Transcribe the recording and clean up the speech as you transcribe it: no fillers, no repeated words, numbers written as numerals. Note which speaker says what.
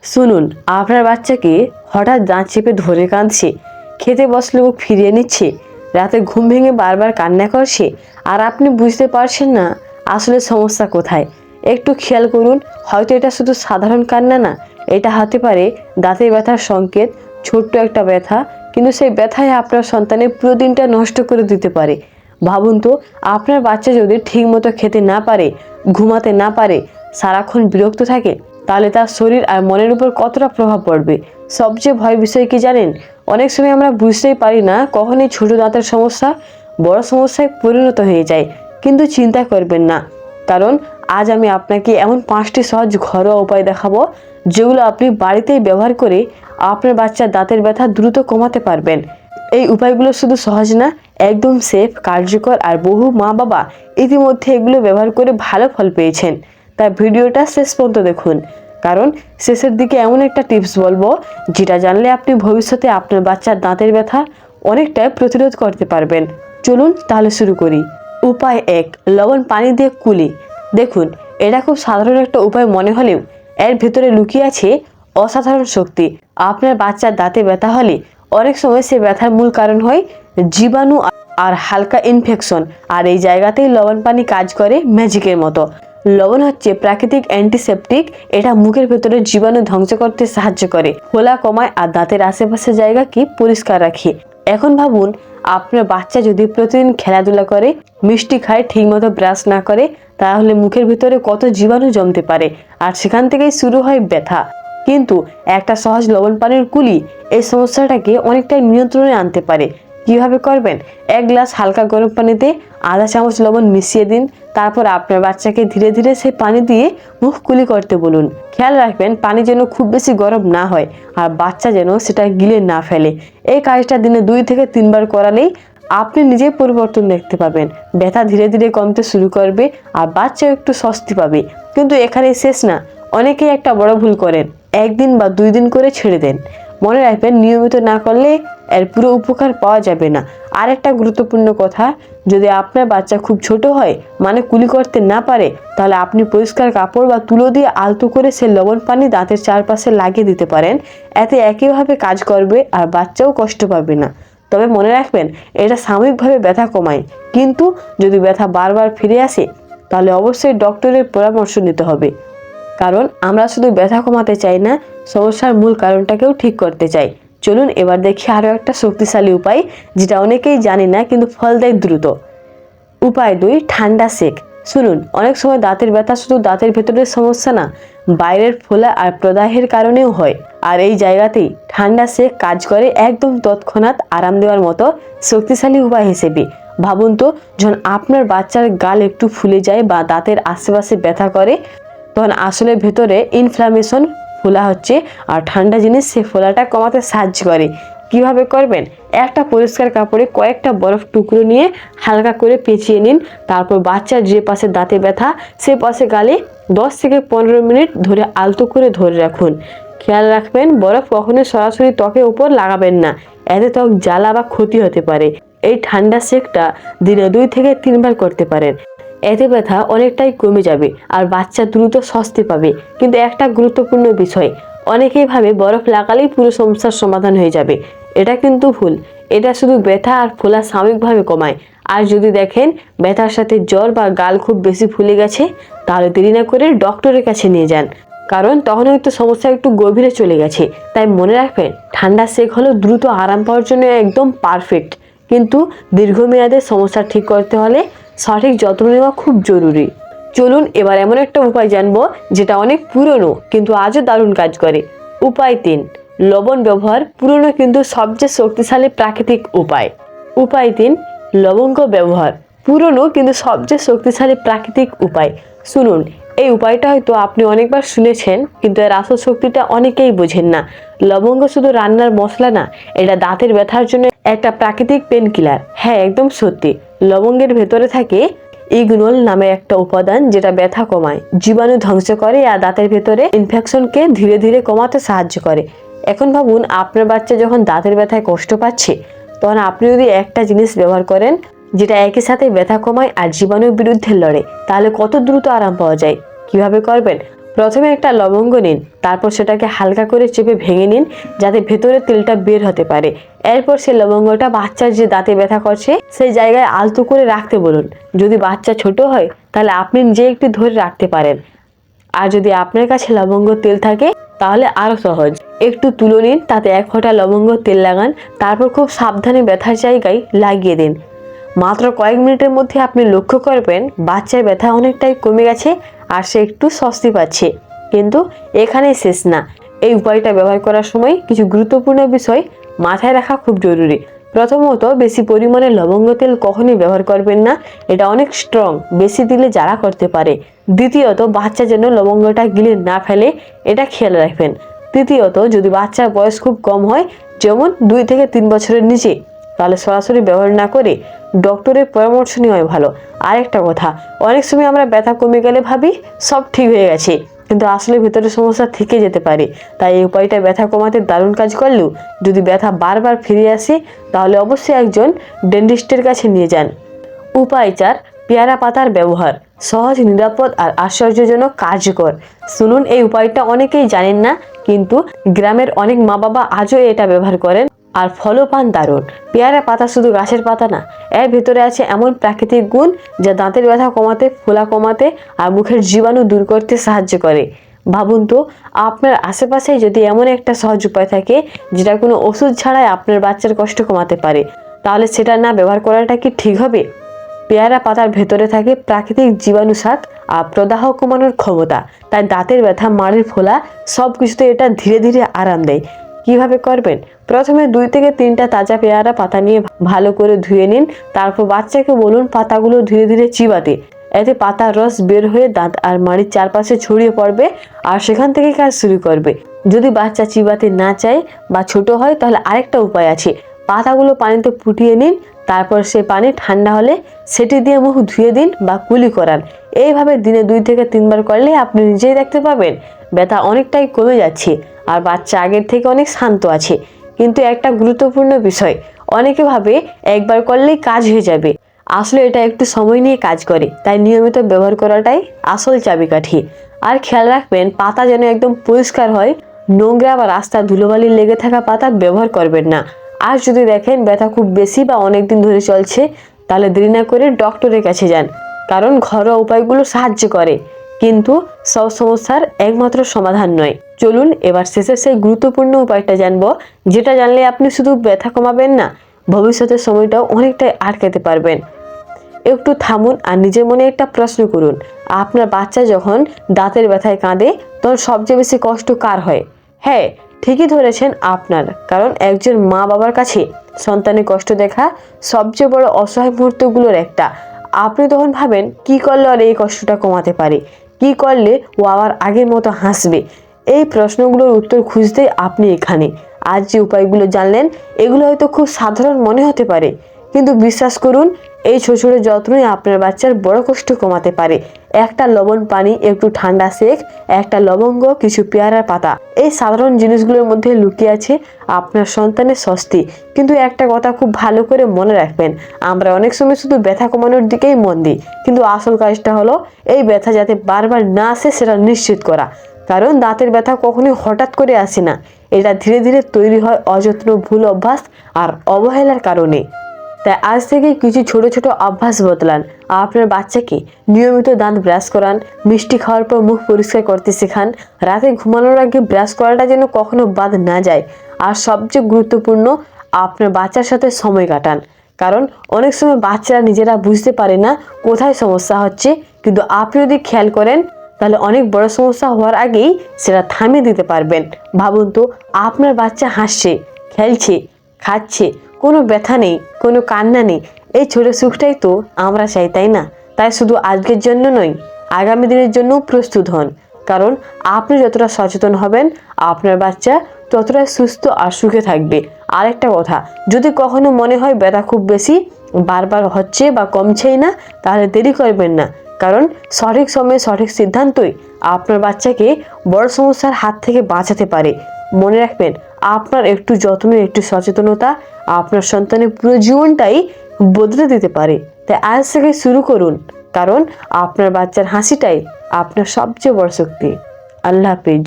Speaker 1: শুনুন, আপনার বাচ্চাকে হঠাৎ দাঁত চেপে ধরে কাঁদছে, খেতে বসলে মুখ ফিরিয়ে নিচ্ছে, রাতে ঘুম ভেঙে বারবার কান্না করছে, আর আপনি বুঝতে পারছেন না আসলে সমস্যা কোথায়। একটু খেয়াল করুন, হয়তো এটা শুধু সাধারণ কান্না না, এটা হতে পারে দাঁতের ব্যথার সংকেত। ছোট্ট একটা ব্যথা, কিন্তু সেই ব্যথায় আপনার সন্তানের পুরো দিনটা নষ্ট করে দিতে পারে। ভাবুন তো, আপনার বাচ্চা যদি ঠিকমতো খেতে না পারে, ঘুমাতে না পারে, সারাক্ষণ বিরক্ত থাকে, তাহলে তার শরীর আর মনের উপর কতটা প্রভাব পড়বে। সবচেয়ে ভয়ের বিষয় কি জানেন? অনেক সময় আমরা বুঝতেই পারি না কখন এই ছোট দাঁতের সমস্যা বড় সমস্যায় পরিণত হয়ে যায়। কিন্তু চিন্তা করবেন না, কারণ আজ আমি আপনাকে এমন 5টি সহজ ঘরোয়া উপায় দেখাবো যেগুলো আপনি বাড়িতেই ব্যবহার করে আপনার বাচ্চার দাঁতের ব্যথা দ্রুত কমাতে পারবেন। এই উপায়গুলো শুধু সহজ না, একদম সেফ, কার্যকর, আর বহু মা বাবা ইতিমধ্যে এগুলো ব্যবহার করে ভালো ফল পেয়েছেন। তাই ভিডিওটা শেষ পর্যন্ত দেখুন, কারণ শেষের দিকে এমন একটা টিপস বলবো যেটা জানলে আপনি ভবিষ্যতে আপনার বাচ্চার দাঁতের ব্যথা অনেকটাই প্রতিরোধ করতে পারবেন। চলুন তাহলে শুরু করি। উপায় 1, লবণ পানি দিয়ে কুলি। দেখুন, এটা খুব সাধারণ একটা উপায় মনে হলেও এর ভেতরে লুকিয়ে আছে অসাধারণ শক্তি। আপনার বাচ্চার দাঁতে ব্যথা হলে অনেক সময় সে ব্যথার মূল কারণ হয় জীবাণু আর হালকা ইনফেকশন, আর এই জায়গাতেই লবণ পানি কাজ করে ম্যাজিকের মতো। লবণ হচ্ছে প্রাকৃতিক অ্যান্টিসেপটিক, এটা মুখের ভেতরে জীবাণু ধ্বংস করতে সাহায্য করে, ফোলা কমায় আর দাঁতের আশেপাশের জায়গাকে পরিষ্কার রাখে। এখন ভাবুন, আপনার বাচ্চা যদি প্রতিদিন খেলাধুলা করে, মিষ্টি খায়, ঠিকমতো ব্রাশ না করে, তাহলে মুখের ভিতরে কত জীবাণু জমতে পারে, আর সেখান থেকেই শুরু হয় ব্যথা। কিন্তু একটা সহজ লবণ পানির কুলি এই সমস্যাটাকে অনেকটাই নিয়ন্ত্রণে আনতে পারে। কিভাবে করবেন? 1 গ্লাস হালকা গরম পানিতে আধা চামচ লবণ মিশিয়ে দিন। তারপর আপনার বাচ্চাকে ধীরে ধীরে সেই পানি দিয়ে মুখ কুলি করতে বলুন। খেয়াল রাখবেন পানি যেন খুব বেশি গরম না হয়, আর বাচ্চা যেন সেটা গিলে না ফেলে। এই কাজটা দিনে 2 থেকে 3 বার করালেই আপনি নিজেই পরিবর্তন দেখতে পাবেন। ব্যথা ধীরে ধীরে কমতে শুরু করবে, আর বাচ্চাও একটু স্বস্তি পাবে। কিন্তু এখানেই শেষ না, অনেকেই একটা বড় ভুল করেন, 1 দিন বা 2 দিন করে ছেড়ে দেন। মনে রাখবেন, নিয়মিত না করলে এর পুরো উপকার পাওয়া যাবে না। আর একটা গুরুত্বপূর্ণ কথা, যদি আপনার বাচ্চা খুব ছোট হয়, মানে কুলি করতে না পারে, তাহলে আপনি পরিষ্কার কাপড় বা তুলো দিয়ে আলতো করে সে লবণ পানি দাঁতের চারপাশে লাগিয়ে দিতে পারেন। এতে একইভাবে কাজ করবে আর বাচ্চাও কষ্ট পাবে না। তবে মনে রাখবেন, এটা সাময়িকভাবে ব্যথা কমায়, কিন্তু যদি ব্যথা বারবার ফিরে আসে, তাহলে অবশ্যই ডক্টরের পরামর্শ নিতে হবে। কারণ আমরা শুধু ব্যথা কমাতে চাই না, সমস্যার মূল কারণটাকেও ঠিক করতে চাই। চলুন এবার দেখি আরও একটা শক্তিশালী উপায়, যেটা অনেকেই জানে না কিন্তু ফল দেয় দ্রুত। উপায় 2, ঠান্ডা সেক। শুনুন, অনেক সময় দাঁতের ব্যথা শুধু দাঁতের ভেতরের সমস্যা না, বাইরের ফোলা আর প্রদাহের কারণেও হয়। আর এই জায়গাতেই ঠান্ডা সেক কাজ করে একদম তৎক্ষণাৎ আরাম দেওয়ার মতো শক্তিশালী উপায় হিসেবে। ভাবুন তো, যখন আপনার বাচ্চার গাল একটু ফুলে যায় বা দাঁতের আশেপাশে ব্যথা করে, তখন আসলে ভেতরে ইনফ্লামেশন, ফোলা হচ্ছে, আর ঠান্ডা জিনিস সে ফোলাটা কমাতে সাহায্য করে। কিভাবে করবেন? একটা পরিষ্কার কাপড়ে কয়েকটা বরফ টুকরো নিয়ে হালকা করে পেঁচিয়ে নিন। তারপর বাচ্চার যে পাশে দাঁতে ব্যথা, সে পাশে গালে 10 থেকে 15 মিনিট ধরে আলতো করে ধরে রাখুন। খেয়াল রাখবেন, বরফ কখনোই সরাসরি ত্বকের উপর লাগাবেন না, এতে ত্বক জ্বালা বা ক্ষতি হতে পারে। এই ঠান্ডা সেকটা দিনে 2 থেকে 3 বার করতে পারেন। এতে ব্যথা অনেকটাই কমে যাবে আর বাচ্চা দ্রুত স্বস্তি পাবে। কিন্তু একটা গুরুত্বপূর্ণ বিষয়, অনেকেই ভাবে বরফ লাগালেই পুরো সমস্যার সমাধান হয়ে যাবে। এটা কিন্তু ভুল। এটা শুধু ব্যথা আর ফোলা সাময়িকভাবে কমায়। আর যদি দেখেন ব্যথার সাথে জ্বর বা গাল খুব বেশি ফুলে গেছে, তাহলে দেরি না করে ডক্টরের কাছে নিয়ে যান, কারণ তখন হয়তো সমস্যা একটু গভীরে চলে গেছে। তাই মনে রাখবেন, ঠান্ডা সেক হলো দ্রুত আরাম পাওয়ার জন্য একদম পারফেক্ট, কিন্তু দীর্ঘমেয়াদে সমস্যা ঠিক করতে হলে সঠিক যত্ন নেওয়া খুব জরুরি। চলুন এবার এমন একটা উপায় জানবো যেটা অনেক পুরনো কিন্তু আজও দারুণ কাজ করে। উপায় 3, লবণ ব্যবহার। পুরনো কিন্তু সবচেয়ে শক্তিশালী প্রাকৃতিক উপায়। উপায় 3, লবঙ্গ ব্যবহার। পুরনো কিন্তু সবচেয়ে শক্তিশালী প্রাকৃতিক উপায়। শুনুন, এই উপায়টা হয়তো আপনি অনেকবার শুনেছেন, কিন্তু এর আসল শক্তিটা অনেকেই বোঝেন না। লবঙ্গ শুধু রান্নার মশলা না, এটা দাঁতের ব্যথার জন্য একটা প্রাকৃতিক পেন কিলার। হ্যাঁ, একদম সত্যি। লবঙ্গের ভেতরে থাকে ইগনোল নামে একটা উপাদান, যেটা ব্যথা কমায়, জীবাণু ধ্বংস করে, আর দাঁতের ভেতরে ইনফেকশনকে ধীরে ধীরে কমাতে সাহায্য করে। এখন ভাবুন, আপনার বাচ্চা যখন দাঁতের ব্যথায় কষ্ট পাচ্ছে, তখন আপনি যদি একটা জিনিস ব্যবহার করেন যেটা একই সাথে ব্যথা কমায় আর জীবাণুর বিরুদ্ধে লড়ে, তাহলে কত দ্রুত আরাম পাওয়া যায়। কিভাবে করবেন? প্রথমে একটা লবঙ্গ নিন, তারপর সেটাকে হালকা করে চেপে ভেঙে নিন যাতে ভেতরে তেলটা বের হতে পারে। এরপর সেই লবঙ্গটা বাচ্চার যে দাঁতে ব্যথা করছে সেই জায়গায় আলতো করে রাখতে বলুন। যদি বাচ্চা ছোট হয় তাহলে আপনি নিজে একটু ধরে রাখতে পারেন, আর যদি আপনার কাছে লবঙ্গ তেল থাকে তাহলে আরো সহজ। একটু তুলো নিন, তাতে 1 ফোঁটা লবঙ্গ তেল লাগান, তারপর খুব সাবধানে ব্যথার জায়গায় লাগিয়ে দিন। মাত্র কয়েক মিনিটের মধ্যে আপনি লক্ষ্য করবেন বাচ্চার ব্যথা অনেকটাই কমে গেছে আর সে একটু স্বস্তি পাচ্ছে। কিন্তু এখানেই শেষ না, এই উপায়টা ব্যবহার করার সময় কিছু গুরুত্বপূর্ণ বিষয় মাথায় রাখা খুব জরুরি। প্রথমত, বেশি পরিমাণে লবঙ্গ তেল কখনোই ব্যবহার করবেন না, এটা অনেক স্ট্রং, বেশি দিলে জ্বালা করতে পারে। দ্বিতীয়ত, বাচ্চা যেন লবঙ্গটা গিলে না ফেলে, এটা খেয়াল রাখবেন। তৃতীয়ত, যদি বাচ্চার বয়স খুব কম হয়, যেমন 2 থেকে 3 বছরের নিচে, তাহলে সরাসরি ব্যবহার না করে ডক্টরের পরামর্শ নেওয়াই ভালো। আরেকটা কথা, অনেক সময় আমরা ব্যথা কমে গেলে ভাবি সব ঠিক হয়ে গেছে, কিন্তু আসলে ভেতরে সমস্যা থেকে যেতে পারে। তাই এই উপায়টা ব্যথা কমাতে দারুণ কাজ করলেও যদি ব্যথা বারবার ফিরে আসে তাহলে অবশ্যই একজন ডেন্টিস্টের কাছে নিয়ে যান। উপায় 4, পেয়ারা পাতার ব্যবহার। সহজ, নিরাপদ আর আশ্চর্যজনক কার্যকর। শুনুন, এই উপায়টা অনেকেই জানেন না, কিন্তু গ্রামের অনেক মা বাবা আজও এটা ব্যবহার করেন আর ফলও পান দারুণ। পেয়ারা পাতা শুধু গাছের পাতা না, এর ভেতরে আছে এমন প্রাকৃতিক গুণ যা দাঁতের ব্যথা কমাতে, ফোলা কমাতে আর মুখের জীবাণু দূর করতে সাহায্য করে। ভাবুন তো, আপনার আশেপাশে যদি এমন একটা সহজ উপায় থাকে যেটা কোনো ওষুধ ছাড়াই আপনার বাচ্চার কষ্ট কমাতে পারে, তাহলে সেটা না ব্যবহার করাটা কি ঠিক হবে? পেয়ারা পাতার ভেতরে থাকে প্রাকৃতিক জীবাণুসার আর প্রদাহ কমানোর ক্ষমতা, তাই দাঁতের ব্যথা, মাড়ির ফোলা সব কিছুতে এটা ধীরে ধীরে আরাম দেয়। কিভাবে করবেন? প্রথমে 2 থেকে 3টা তাজা পেয়ারা পাতা নিয়ে ভালো করে ধুয়ে নিন, তারপর বাচ্চাকে বলুন পাতাগুলো ধীরে ধীরে চিবাতে। এতে পাতার রস বের হয়ে দাঁত আর মাড়ির চারপাশে ছড়িয়ে পড়বে আর সেখান থেকে কাজ শুরু করবে। যদি বাচ্চা চিবাতে না চায় বা ছোট হয় তাহলে আরেকটা উপায় আছে, পাতাগুলো পানিতে ফুটিয়ে নিন, তারপর সে পানি ঠান্ডা হলে সেটি দিয়ে মুখ ধুয়ে দিন বা কুলি করান। এইভাবে দিনে 2 থেকে 3 বার করলে আপনি নিজেই দেখতে পাবেন ব্যথা অনেকটাই কমে যাচ্ছে আর বাচ্চা আগের থেকে অনেক শান্ত আছে। কিন্তু একটা গুরুত্বপূর্ণ বিষয়, অনেকে ভাবে একবার করলেই কাজ হয়ে যাবে, আসলে এটা একটু সময় নিয়ে কাজ করে, তাই নিয়মিত ব্যবহার করাটাই আসল চাবিকাঠি। আর খেয়াল রাখবেন পাতা যেন একদম পরিষ্কার হয়, নোংরা বা রাস্তা ধুলোবালি লেগে থাকা পাতা ব্যবহার করবেন না। আর যদি দেখেন ব্যথা খুব বেশি বা অনেকদিন ধরে চলছে, তাহলে দেরি না করে ডক্টরের কাছে যান, কারণ ঘরোয়া উপায়গুলো সাহায্য করে, কিন্তু সব সমস্যার একমাত্র সমাধান নয়। চলুন এবার শেষে সেই গুরুত্বপূর্ণ উপায়টা জানবো, যেটা জানলে আপনি শুধু ব্যথা কমাবেন না, ভবিষ্যতের সময়টাও অনেকটাই আটকাতে পারবেন। একটু থামুন আর নিজের মনে একটা প্রশ্ন করুন, আপনার বাচ্চা যখন দাঁতের ব্যথায় কাঁদে তখন সবচেয়ে বেশি কষ্ট কার হয়? হ্যাঁ, ঠিকই ধরেছেন আপনার, কারণ একজন মা বাবার কাছে সন্তানের কষ্ট দেখা সবচেয়ে বড় অসহায় মুহূর্তগুলোর একটা। আপনি তখন ভাবেন কি করলে আর এই কষ্টটা কমাতে পারে, কি করলে ও আবার আগের মতো হাসবে। এই প্রশ্নগুলোর উত্তর খুঁজতেই আপনি এখানে। আজ যে উপায়গুলো জানলেন এগুলো হয়তো খুব সাধারণ মনে হতে পারে, কিন্তু বিশ্বাস করুন এই ছোট ছোট যত্নই আপনার বাচ্চার বড় কষ্ট কমাতে পারে। একটা লবণ পানি, একটু ঠান্ডা সেক, একটা লবঙ্গ, কিছু পেয়ারার পাতা, এই সাধারণ জিনিসগুলোর মধ্যে লুকিয়ে আছে আপনার সন্তানের স্বস্তি। কিন্তু একটা কথা খুব ভালো করে মনে রাখবেন, আমরা অনেক সময় শুধু ব্যথা কমানোর দিকেই মন দিই, কিন্তু আসল কাজটা হলো এই ব্যথা যাতে বারবার না আসে সেটা নিশ্চিত করা। কারণ দাঁতের ব্যথা কখনোই হঠাৎ করে আসে না, এটা ধীরে ধীরে তৈরি হয় অযত্ন, ভুল অভ্যাস আর অবহেলার কারণে। তাই আজ থেকে কিছু ছোট ছোট অভ্যাস বদলান। আপনার বাচ্চাকে নিয়মিত দাঁত ব্রাশ করান, মিষ্টি খাওয়ার পর মুখ পরিষ্কার করতে শেখান, রাতে ঘুমানোর আগে ব্রাশ করাটা যেন কখনো বাদ না যায়। আর সবচেয়ে গুরুত্বপূর্ণ, আপনার বাচ্চার সাথে সময় কাটান, কারণ অনেক সময় বাচ্চারা নিজেরা বুঝতে পারে না কোথায় সমস্যা হচ্ছে, কিন্তু আপনি যদি খেয়াল করেন তাহলে অনেক বড় সমস্যা হওয়ার আগেই সেটা থামিয়ে দিতে পারবেন। ভাবুন তো, আপনার বাচ্চা হাসছে, খেলছে, খাচ্ছে, কোনো ব্যথা নেই, কোনো কান্না নেই। এই ছোট সুখটাই তো আমরা চাই, তাই না? তাই শুধু আজকের জন্য নয়, আগামী দিনের জন্য প্রস্তুত হন, কারণ আপনি যতটা সচেতন হবেন আপনার বাচ্চা ততটাই সুস্থ আর সুখে থাকবে। আরেকটা কথা, যদি কখনো মনে হয় ব্যথা খুব বেশি, বারবার হচ্ছে বা কমছেই না, তাহলে দেরি করবেন না, কারণ সঠিক সময়ে সঠিক সিদ্ধান্তই আপনার বাচ্চাকে বড় সমস্যার হাত থেকে বাঁচাতে পারে। মনে রাখবেন, আপনার একটু যত্ন, একটু সচেতনতা আপনার সন্তানের পুরো জীবনটাই বদলে দিতে পারে। তাই আজ থেকে শুরু করুন, কারণ আপনার বাচ্চার হাসিটাই আপনার সবচেয়ে বড় শক্তি। আল্লাহ হাফিজ।